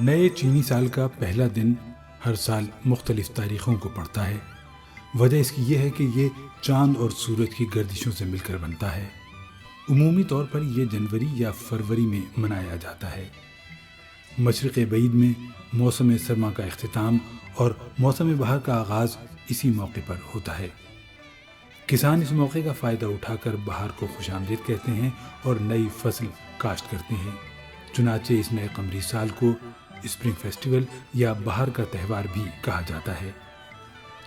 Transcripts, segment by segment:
نئے چینی سال کا پہلا دن ہر سال مختلف تاریخوں کو پڑتا ہے۔ وجہ اس کی یہ ہے کہ یہ چاند اور سورج کی گردشوں سے مل کر بنتا ہے۔ عمومی طور پر یہ جنوری یا فروری میں منایا جاتا ہے۔ مشرق بعید میں موسم سرما کا اختتام اور موسم بہار کا آغاز اسی موقع پر ہوتا ہے۔ کسان اس موقع کا فائدہ اٹھا کر بہار کو خوش آمدید کہتے ہیں اور نئی فصل کاشت کرتے ہیں۔ چنانچہ اس نئے قمری سال کو اسپرنگ فیسٹیول یا بہار کا تہوار بھی کہا جاتا ہے۔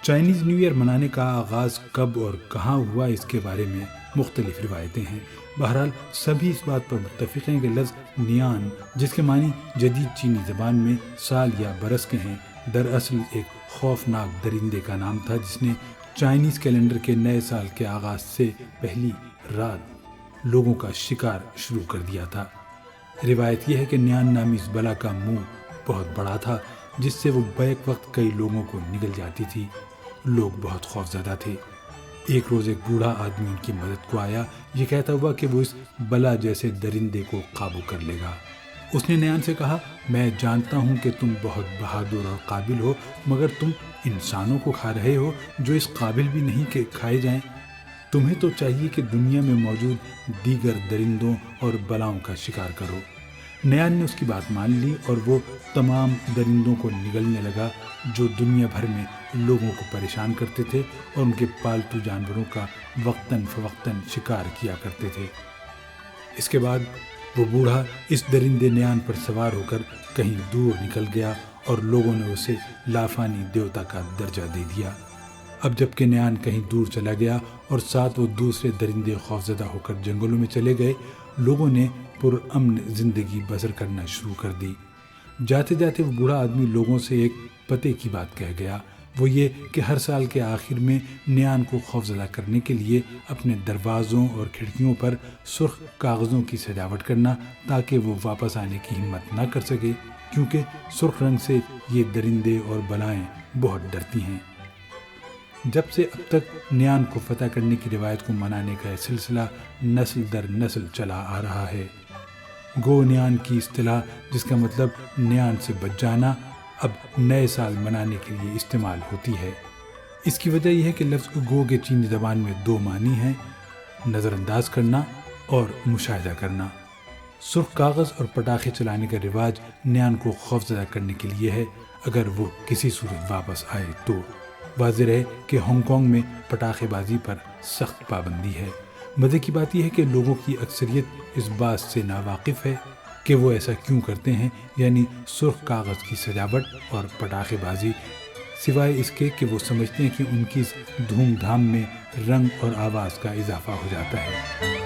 چائنیز نیو ایئر منانے کا آغاز کب اور کہاں ہوا اس کے بارے میں مختلف روایتیں ہیں۔ بہرحال سبھی اس بات پر متفق ہیں کہ لفظ نیان، جس کے معنی جدید چینی زبان میں سال یا برس کے ہیں، دراصل ایک خوفناک درندے کا نام تھا جس نے چائنیز کیلنڈر کے نئے سال کے آغاز سے پہلی رات لوگوں کا شکار شروع کر دیا تھا۔ روایت یہ ہے کہ نیان نامی اس بلا کا منہ بہت بڑا تھا جس سے وہ بیک وقت کئی لوگوں کو نگل جاتی تھی۔ لوگ بہت خوفزدہ تھے۔ ایک روز ایک بوڑھا آدمی ان کی مدد کو آیا، یہ کہتا ہوا کہ وہ اس بلا جیسے درندے کو قابو کر لے گا۔ اس نے نیان سے کہا، میں جانتا ہوں کہ تم بہت بہادر اور قابل ہو، مگر تم انسانوں کو کھا رہے ہو جو اس قابل بھی نہیں کہ کھائے جائیں۔ تمہیں تو چاہیے کہ دنیا میں موجود دیگر درندوں اور بلاؤں کا شکار کرو۔ نیان نے اس کی بات مان لی اور وہ تمام درندوں کو نگلنے لگا جو دنیا بھر میں لوگوں کو پریشان کرتے تھے اور ان کے پالتو جانوروں کا وقتاً فوقتاً شکار کیا کرتے تھے۔ اس کے بعد وہ بوڑھا اس درندے نیان پر سوار ہو کر کہیں دور نکل گیا اور لوگوں نے اسے لافانی دیوتا کا درجہ دے دیا۔ اب جب کہ نیان کہیں دور چلا گیا اور ساتھ وہ دوسرے درندے خوفزدہ ہو کر جنگلوں میں چلے گئے، لوگوں نے پرامن زندگی بسر کرنا شروع کر دی۔ جاتے جاتے وہ بوڑھا آدمی لوگوں سے ایک پتے کی بات کہہ گیا، وہ یہ کہ ہر سال کے آخر میں نیان کو خوفزدہ کرنے کے لیے اپنے دروازوں اور کھڑکیوں پر سرخ کاغذوں کی سجاوٹ کرنا تاکہ وہ واپس آنے کی ہمت نہ کر سکے، کیونکہ سرخ رنگ سے یہ درندے اور بلائیں بہت ڈرتی ہیں۔ جب سے اب تک نیان کو فتح کرنے کی روایت کو منانے کا سلسلہ نسل در نسل چلا آ رہا ہے۔ گو نیان کی اصطلاح، جس کا مطلب نیان سے بچ جانا، اب نئے سال منانے کے لیے استعمال ہوتی ہے۔ اس کی وجہ یہ ہے کہ لفظ گو کے چینی زبان میں دو معنی ہیں، نظر انداز کرنا اور مشاہدہ کرنا۔ سرخ کاغذ اور پٹاخے چلانے کا رواج نیان کو خوفزدہ کرنے کے لیے ہے۔ اگر وہ کسی صورت واپس آئے تو واضح رہے کہ ہانگ کانگ میں پٹاخے بازی پر سخت پابندی ہے۔ مزے کی بات یہ ہے کہ لوگوں کی اکثریت اس بات سے ناواقف ہے کہ وہ ایسا کیوں کرتے ہیں، یعنی سرخ کاغذ کی سجاوٹ اور پٹاخے بازی، سوائے اس کے کہ وہ سمجھتے ہیں کہ ان کی اس دھوم دھام میں رنگ اور آواز کا اضافہ ہو جاتا ہے۔